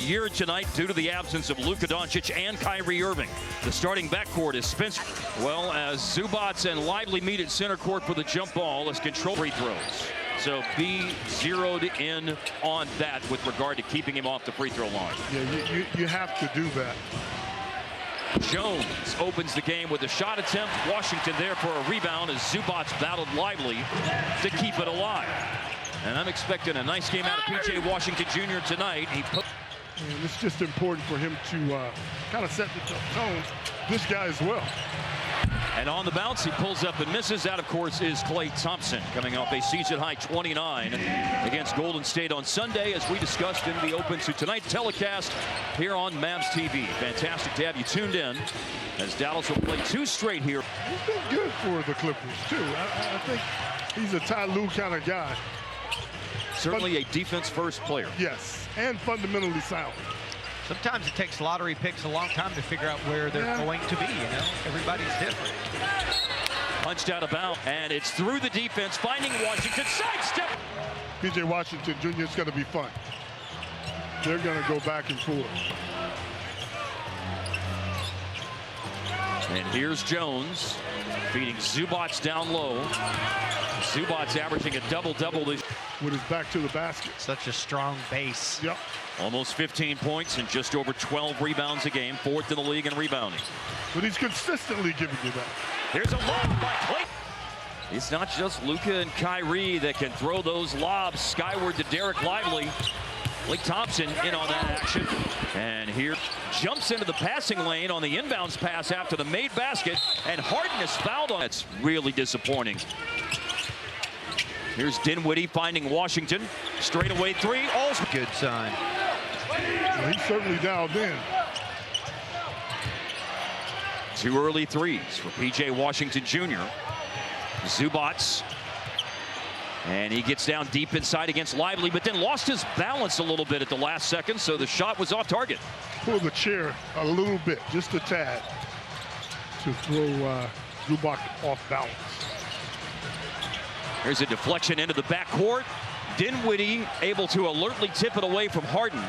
year tonight due to the absence of Luka Doncic and Kyrie Irving. The starting backcourt is Spencer. Well, as Zubac and Lively meet at center court for the jump ball, let's control free throws. So be zeroed in on that with regard to keeping him off the free throw line. Yeah, you have to do that. Jones opens the game with a shot attempt. Washington there for a rebound as Zubac battled Lively to keep it alive. And I'm expecting a nice game out of P.J. Washington Jr. tonight. And it's just important for him to kind of set the tone. This guy as well. And on the bounce, he pulls up and misses. That, of course, is Klay Thompson, coming off a season-high 29 against Golden State on Sunday, as we discussed in the Open to Tonight telecast here on Mavs TV. Fantastic to have you tuned in, as Dallas will play 2 straight here. He's been good for the Clippers, too. I think he's a Ty Lue kind of guy. Certainly a defense-first player. Yes, and fundamentally sound. Sometimes it takes lottery picks a long time to figure out where they're going to be, you know? Everybody's different. Punched out of bounds, and it's through the defense, finding Washington. Sidestep! P.J. Washington Jr. is going to be fun. They're going to go back and forth. And here's Jones feeding Zubac down low. Zubac averaging a double-double this. With his back to the basket. Such a strong base. Yep. Almost 15 points and just over 12 rebounds a game, 4th in the league in rebounding. But he's consistently giving you that. Here's a lob by Klay. It's not just Luka and Kyrie that can throw those lobs skyward to Derek Lively. Klay Thompson in on that action. And here jumps into the passing lane on the inbounds pass after the made basket. And Harden is fouled on. That's really disappointing. Here's Dinwiddie finding Washington. Straightaway 3. Also good sign. Well, he's certainly dialed in. 2 early threes for P.J. Washington Jr. Zubac. And he gets down deep inside against Lively, but then lost his balance a little bit at the last second, so the shot was off target. Pull the chair a little bit, just a tad, to throw Zubac off balance. There's a deflection into the backcourt. Dinwiddie able to alertly tip it away from Harden.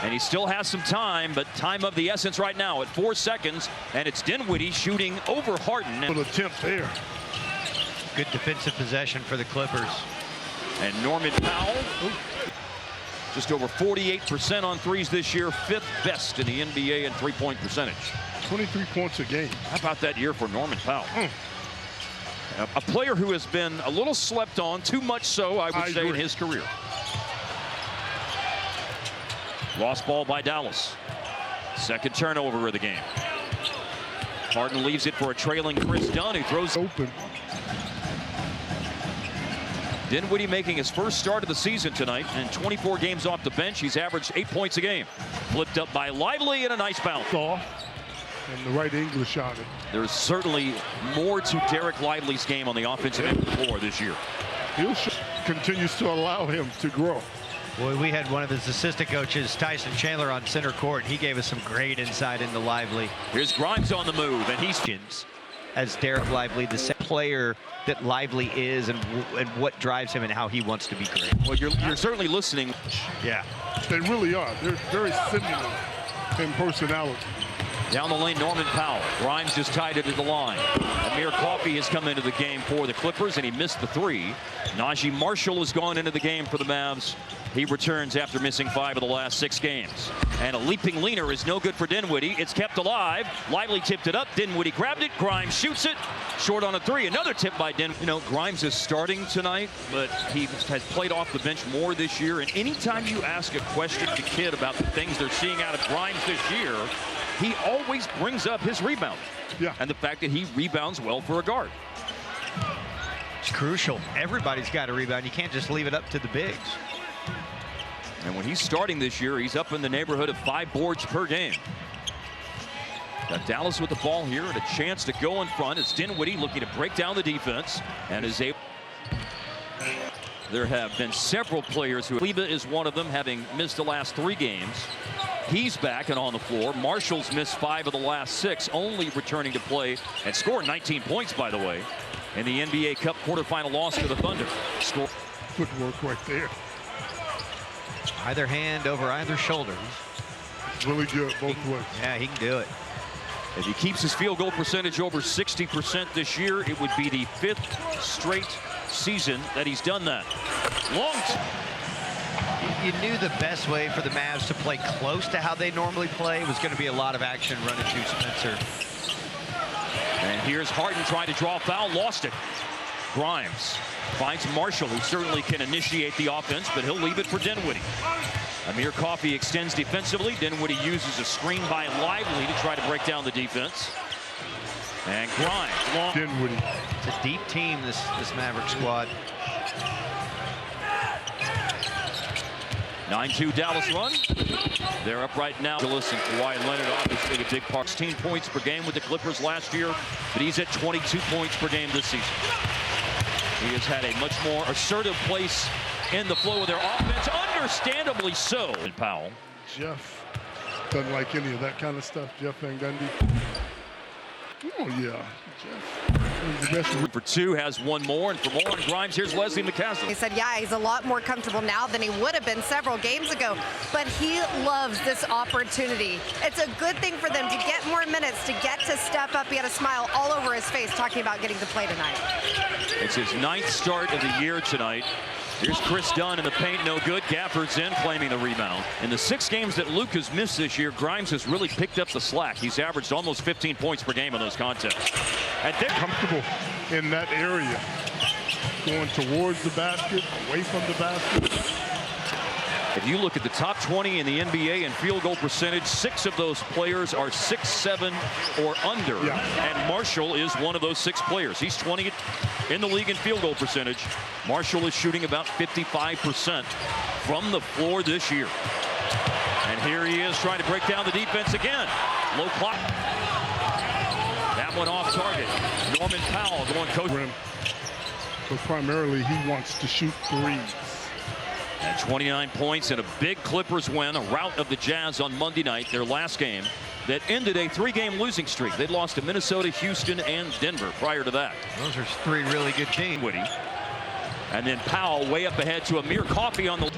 And he still has some time, but time of the essence right now at 4 seconds. And it's Dinwiddie shooting over Harden. An attempt there. Good defensive possession for the Clippers. And Norman Powell, just over 48% on threes this year, 5th best in the NBA in three-point percentage. 23 points a game. How about that year for Norman Powell? A player who has been a little slept on, too much so, I would say, in his career. Lost ball by Dallas. Second turnover of the game. Harden leaves it for a trailing Chris Dunn, who throws open. Dinwiddie making his first start of the season tonight, and 24 games off the bench. He's averaged 8 points a game. Flipped up by Lively and a nice bounce. Off, and the right English on it. There's certainly more to Derek Lively's game on the offensive end of the floor this year. He continues to allow him to grow. Boy, we had one of his assistant coaches, Tyson Chandler, on center court. He gave us some great insight into Lively. Here's Grimes on the move, and he's as Derek Lively, the same player that Lively is, and what drives him and how he wants to be great. Well, you're certainly listening. Yeah, they really are. They're very similar in personality. Down the lane, Norman Powell. Grimes just tied it to the line. Amir Coffey has come into the game for the Clippers, and he missed the 3. Najee Marshall has gone into the game for the Mavs. He returns after missing 5 of the last 6 games. And a leaping leaner is no good for Dinwiddie. It's kept alive. Lively tipped it up. Dinwiddie grabbed it. Grimes shoots it. Short on a 3. Another tip by Dinwiddie. You know, Grimes is starting tonight, but he has played off the bench more this year. And anytime you ask a question to Kid about the things they're seeing out of Grimes this year, he always brings up his rebound. Yeah. And the fact that he rebounds well for a guard. It's crucial. Everybody's got to rebound. You can't just leave it up to the bigs. And when he's starting this year, he's up in the neighborhood of 5 boards per game. Got Dallas with the ball here and a chance to go in front. It's Dinwiddie looking to break down the defense and is able. There have been several players who, Leba is one of them, having missed the last 3 games. He's back and on the floor. Marshall's missed 5 of the last 6, only returning to play and scored 19 points, by the way, in the NBA Cup quarterfinal loss to the Thunder. Footwork right there. Either hand over either shoulder. really good both ways. Yeah, he can do it. If he keeps his field goal percentage over 60% this year, it would be the 5th straight season that he's done that. You knew the best way for the Mavs to play close to how they normally play was going to be a lot of action running through Spencer. And here's Harden trying to draw a foul, lost it. Grimes finds Marshall, who certainly can initiate the offense, but he'll leave it for Dinwiddie. Amir Coffey extends defensively. Dinwiddie uses a screen by Lively to try to break down the defense. And Grimes, long. Dinwiddie. It's a deep team, this Maverick squad. 9-2 Dallas run. They're up right now. Gillis and Kawhi Leonard obviously a big part. 16 points per game with the Clippers last year, but he's at 22 points per game this season. He has had a much more assertive place in the flow of their offense, understandably so. And Powell. Jeff doesn't like any of that kind of stuff. Jeff Van Gundy. Oh, yeah. Jeff. The best For two, has one more, and for more on Grimes, here's Leslie McCaslin. He said, yeah, he's a lot more comfortable now than he would have been several games ago, but he loves this opportunity. It's a good thing for them to get more minutes, to get to step up. He had a smile all over his face talking about getting to play tonight. It's his 9th start of the year tonight. Here's Chris Dunn in the paint, no good. Gafford's in, claiming the rebound. In the 6 games that Luke has missed this year, Grimes has really picked up the slack. He's averaged almost 15 points per game in those contests. And they're comfortable in that area, going towards the basket, away from the basket. If you look at the top 20 in the NBA in field goal percentage, 6 of those players are 6'7" or under. Yeah. And Marshall is one of those 6 players. He's 20th in the league in field goal percentage. Marshall is shooting about 55% from the floor this year. And here he is trying to break down the defense again. Low clock. That one off target. Norman Powell going coach. But primarily he wants to shoot threes. At 29 points in a big Clippers win, a rout of the Jazz on Monday night, their last game, that ended a 3-game losing streak. They'd lost to Minnesota, Houston, and Denver prior to that. Those are 3 really good teams. Woody. And then Powell way up ahead to Amir Coffey on the.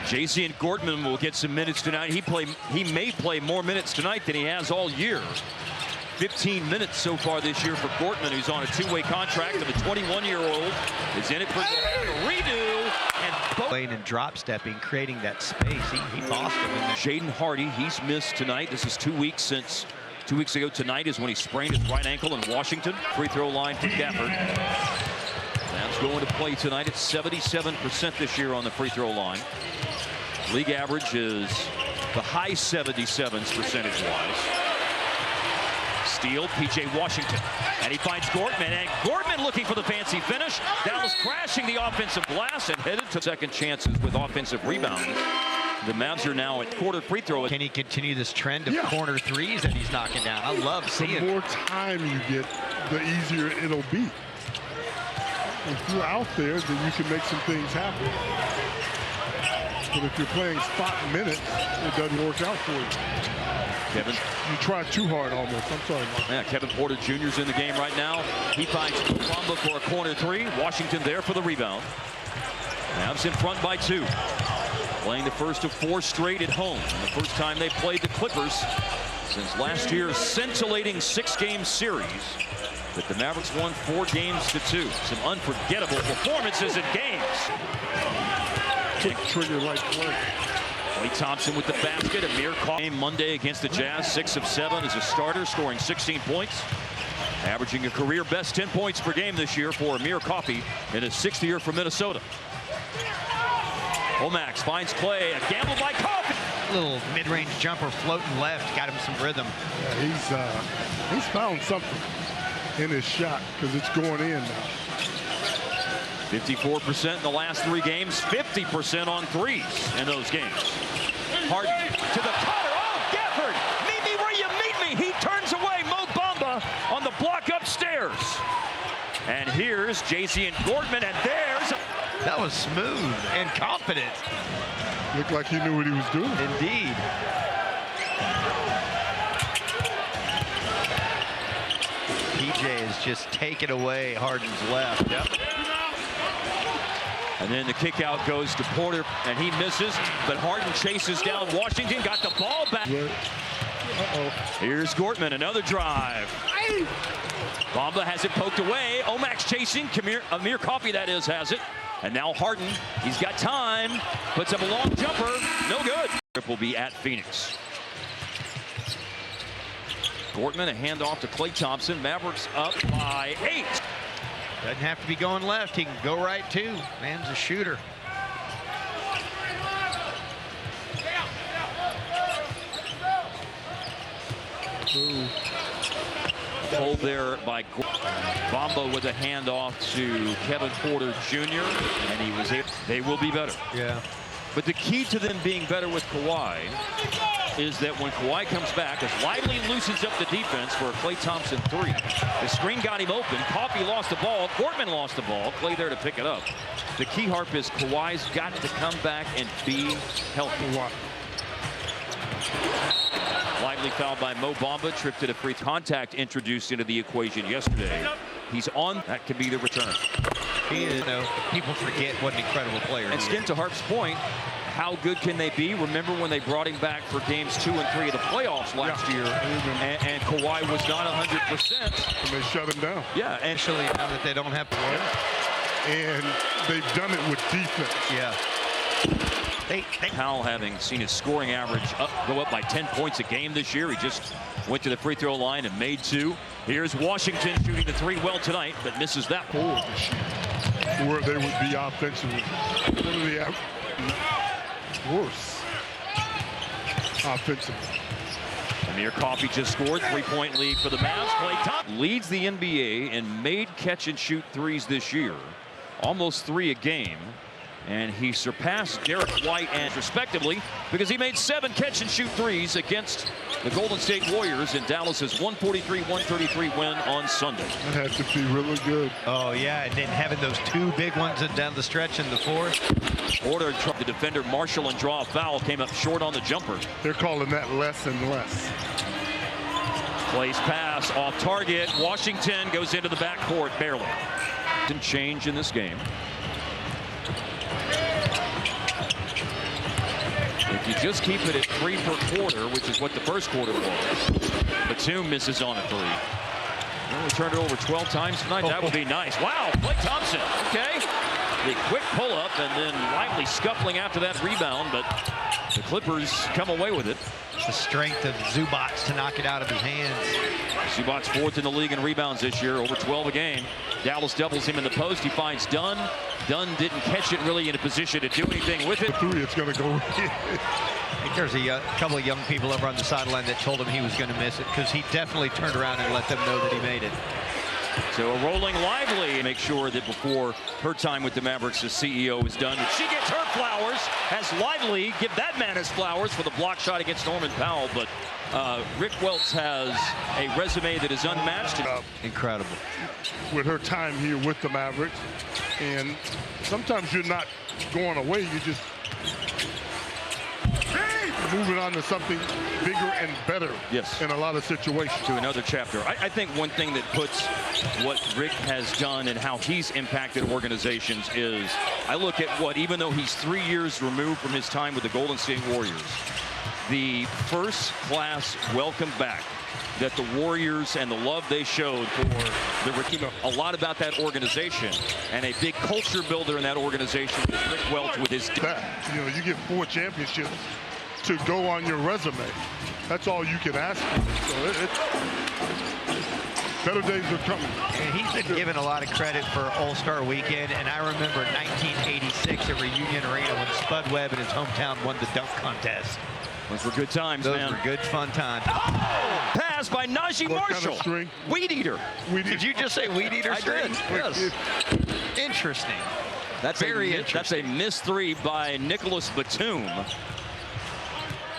Jason Gortman will get some minutes tonight. He may play more minutes tonight than he has all year. 15 minutes so far this year for Gortman, who's on a 2-way contract, and the 21-year-old is in it for a redo. Playing and drop stepping, creating that space. He bossed him in there. Jaden Hardy, he's missed tonight. This is 2 weeks since 2 weeks ago tonight is when he sprained his right ankle in Washington. Free throw line for Gafford. That's going to play tonight at 77% this year on the free throw line. League average is the high 77s percentage-wise. Steal, P.J. Washington. And he finds Gortman, and Gortman looking for the fancy finish. Dallas crashing the offensive glass and headed to second chances with offensive rebounds. The Mavs are now at quarter free throw. Can he continue this trend of corner threes that he's knocking down? I love seeing it. The more time you get, the easier it'll be. If you're out there, then you can make some things happen. But if you're playing spot minutes, it doesn't work out for you. Kevin. You try too hard almost. I'm sorry, Mark. Yeah, Kevin Porter Jr.'s in the game right now. He finds Bamba for a corner 3. Washington there for the rebound. Mavs in front by 2. Playing the first of 4 straight at home. And the first time they played the Clippers since last year's scintillating 6-game series. But the Mavericks won 4 games to 2. Some unforgettable performances in games. Quick trigger like play. Klay Thompson with the basket. Amir Coffey Monday against the Jazz, 6 of 7 as a starter, scoring 16 points. Averaging a career best 10 points per game this year for Amir Coffey in his 6th year for Minnesota. Omax finds Klay, a gamble by Coffey. Little mid-range jumper floating left, got him some rhythm. Yeah, he's found something in his shot because it's going in now. 54% in the last 3 games, 50% on threes in those games. Harden to the cutter. Oh, Gafford, meet me where you meet me. He turns away Mo Bamba on the block upstairs. And here's Jaycee and Gortman, and there's. That was smooth and confident. Looked like he knew what he was doing. Indeed. PJ is just taking away Harden's left. Yep. And then the kick out goes to Porter, and he misses, but Harden chases down Washington, got the ball back. Here's Gortman, another drive. Bamba has it poked away. Omak's chasing. Amir Coffey, that is, has it. And now Harden, he's got time, puts up a long jumper, no good. Will be at Phoenix. Gortman, a handoff to Klay Thompson. Mavericks up by 8. Doesn't have to be going left. He can go right too. Man's a shooter. Hold there by Bamba with a handoff to Kevin Porter Jr. and he was able. They will be better. Yeah. But the key to them being better with Kawhi is that when Kawhi comes back, as Lively loosens up the defense for a Klay Thompson 3. The screen got him open. Coffey lost the ball. Gortman lost the ball. Klay there to pick it up. The key, Harp, is Kawhi's got to come back and be healthy. Lively fouled by Mo Bamba, tripped to the free contact introduced into the equation yesterday. He's on. That could be the return. He is, people forget what an incredible player And Skin, to Harp's point, how good can they be? Remember when they brought him back for games 2 and 3 of the playoffs last year, and Kawhi was not 100%. And they shut him down. Yeah, and Actually, now that they don't have to work. And they've done it with defense. Yeah. Powell, having seen his scoring average go up by 10 points a game this year, he just went to the free throw line and made 2. Here's Washington shooting the 3 well tonight, but misses that. Where they would be offensively. Worse. Offensively. Amir Coffey just scored. 3-point lead for the Mavs. Klay Thompson leads the NBA in made catch and shoot threes this year. Almost 3 a game. And he surpassed Derek White and respectively because he made 7 catch and shoot threes against the Golden State Warriors in Dallas's 143-133 win on Sunday. That had to be really good. Oh yeah, and then having those 2 big ones down the stretch in the 4th. Porter tried the defender Marshall and draw a foul, came up short on the jumper. They're calling that less and less. Clay's pass off target. Washington goes into the backcourt barely. Didn't change in this game. If you just keep it at 3 per quarter, which is what the first quarter was, Batum misses on a 3. Well, we turned it over 12 times tonight. That would be nice. Wow, Klay Thompson. Okay. The quick pull-up and then Lively scuffling after that rebound, but the Clippers come away with it. The strength of Zubac to knock it out of his hands. Zubac 4th in the league in rebounds this year, over 12 a game. Dallas doubles him in the post. He finds Dunn. Dunn didn't catch it really in a position to do anything with it. The 3, it's going to go in. I think there's a couple of young people over on the sideline that told him he was going to miss it because he definitely turned around and let them know that he made it. So a rolling Lively. Make sure that before her time with the Mavericks, the CEO is done. She gets her flowers. Has Lively give that man his flowers for the block shot against Norman Powell. But Rick Welts has a resume that is unmatched. Incredible. With her time here with the Mavericks. And sometimes you're not going away. You just moving on to something bigger and better. Yes. In a lot of situations. To another chapter. I think one thing that puts what Rick has done and how he's impacted organizations is, I look at what, even though he's 3 years removed from his time with the Golden State Warriors, the first-class welcome back that the Warriors and the love they showed for the a lot about that organization, and a big culture builder in that organization is Rick Welts with his. You get 4 championships to go on your resume. That's all you can ask for. So better days are coming. And he's been given a lot of credit for All-Star Weekend, and I remember 1986 at Reunion Arena when Spud Webb in his hometown won the dunk contest. Those were good times, Those man. were good, fun times. Oh! Pass by Najee Marshall. Kind of string? Weed eater. Did you just say weed eater string? Yes. Interesting. That's Very interesting. That's a missed 3 by Nicholas Batum.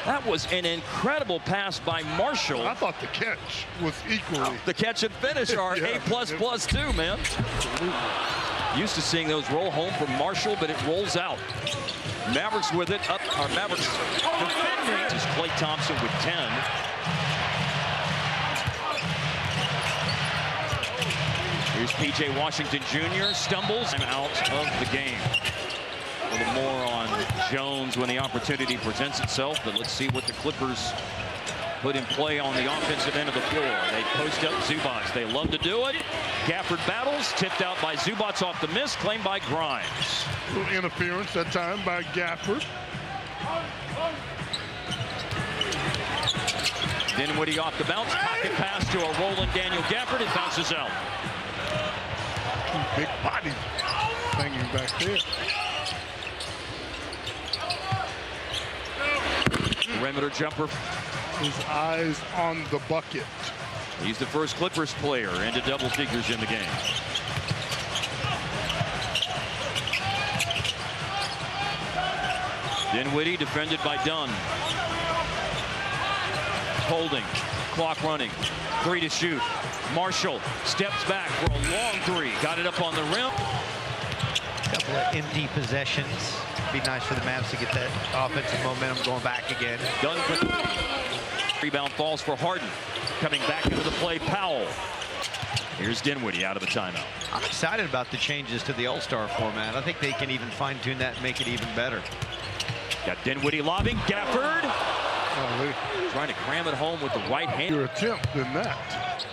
That was an incredible pass by Marshall. I thought the catch was equally. The catch and finish are Yeah. A++2, man. Used to seeing those roll home from Marshall, but it rolls out. Mavericks with it up. Our Mavericks defending. This is Klay Thompson with 10. Here's P.J. Washington Jr. stumbles and out of the game. A little more on Jones when the opportunity presents itself, but let's see what the Clippers put in play on the offensive end of the floor. They post up Zubac. They love to do it. Gafford battles, tipped out by Zubac off the miss, claimed by Grimes. A little interference that time by Gafford. Dinwiddie off the bounce, pocket pass to a rolling Daniel Gafford. It bounces out. Big body hanging back there. Perimeter jumper. His eyes on the bucket. He's the first Clippers player into double figures in the game. Dinwiddie defended by Dunn. Holding, clock running, 3 to shoot. Marshall steps back for a long 3. Got it up on the rim. Couple of empty possessions. Be nice for the Mavs to get that offensive momentum going back again. Dunn for rebound falls for Harden. Coming back into the play, Powell. Here's Dinwiddie out of the timeout. I'm excited about the changes to the All-Star format. I think they can even fine-tune that and make it even better. Got Dinwiddie lobbing, Gafford. Trying to cram it home with the right hand. Your attempt in that.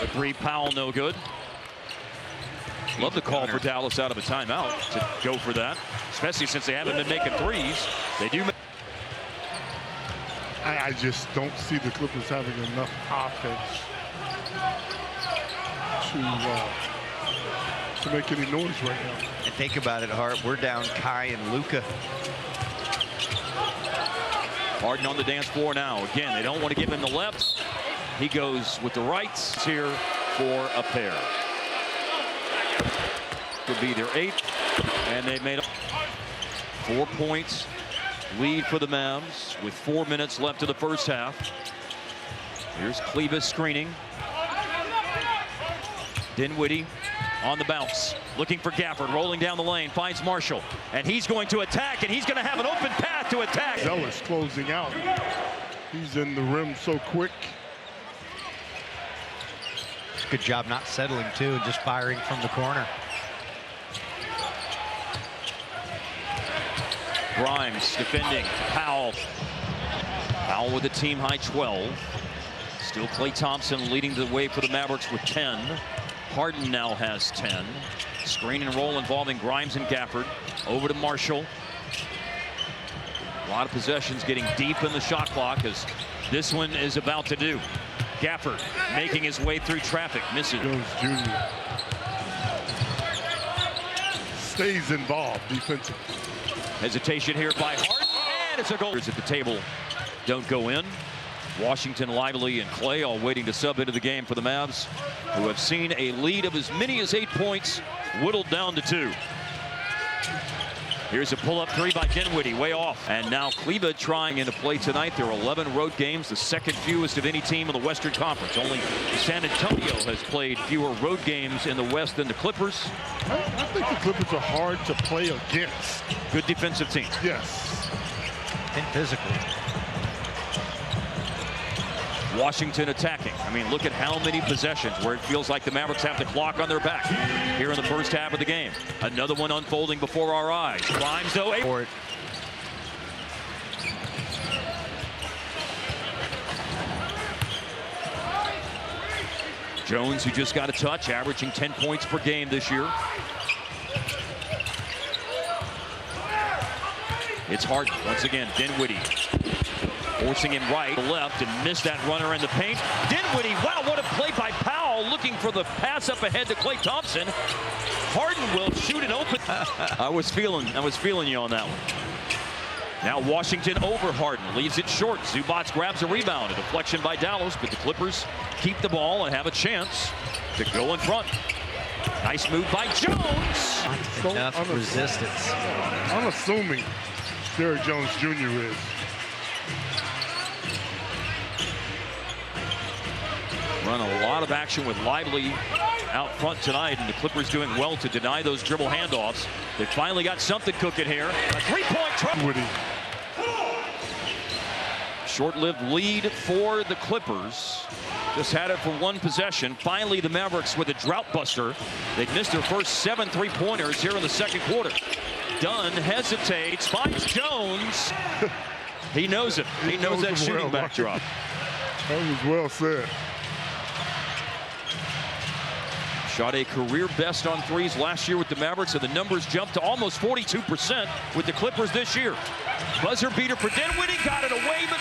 The 3, Powell, no good. Love the call for Dallas out of a timeout to go for that, especially since they haven't been making threes. They do. I just don't see the Clippers having enough offense to make any noise right now. And think about it, Hart. We're down Kai and Luka. Harden on the dance floor now. Again, they don't want to give him the left. He goes with the rights here for a pair. Could be their 8th, and they made 4 points lead for the Mavs with 4 minutes left of the first half. Here's Kleba screening. Dinwiddie on the bounce, looking for Gafford, rolling down the lane, finds Marshall, and he's going to attack, and he's going to have an open path to attack. Zealous closing out. He's in the rim so quick. Good job not settling, too, and just firing from the corner. Grimes defending. Powell. Powell with a team-high 12. Still Klay Thompson leading the way for the Mavericks with 10. Harden now has 10. Screen and roll involving Grimes and Gafford. Over to Marshall. A lot of possessions getting deep in the shot clock, as this one is about to do. Gafford making his way through traffic. Misses. Jones Jr. stays involved defensively. Hesitation here by Harden, and it's a goal. At the table don't go in. Washington, Lively, and Klay all waiting to sub into the game for the Mavs, who have seen a lead of as many as 8 points whittled down to 2. Here's a pull-up 3 by Dinwiddie, way off. And now Kleba trying into play tonight. There are 11 road games, the second fewest of any team in the Western Conference. Only San Antonio has played fewer road games in the West than the Clippers. I think the Clippers are hard to play against. Good defensive team. Yes. And physical. Washington attacking. I mean, look at how many possessions where it feels like the Mavericks have the clock on their back here in the first half of the game. Another one unfolding before our eyes. Grimes, though. Jones, who just got a touch, averaging 10 points per game this year. It's Harden once again. Dinwiddie forcing him right, left, and missed that runner in the paint. Dinwiddie, wow, what a play by Powell, looking for the pass up ahead to Klay Thompson. Harden will shoot it open. I was feeling you on that one. Now Washington over Harden, leaves it short. Zubac grabs a rebound, a deflection by Dallas, but the Clippers keep the ball and have a chance to go in front. Nice move by Jones. Enough resistance. Unassuming Derrick Jones Jr. is. Run a lot of action with Lively out front tonight, and the Clippers doing well to deny those dribble handoffs. They finally got something cooking here. A three-point try. Short-lived lead for the Clippers. Just had it for one possession. Finally, the Mavericks with a drought buster. They've missed their first 7 3-pointers here in the second quarter. Dunn hesitates, finds Jones. He knows it. He knows that shooting backdrop. That was well said. Shot a career best on threes last year with the Mavericks, and the numbers jumped to almost 42% with the Clippers this year. Buzzer beater for Dinwiddie, got it away, but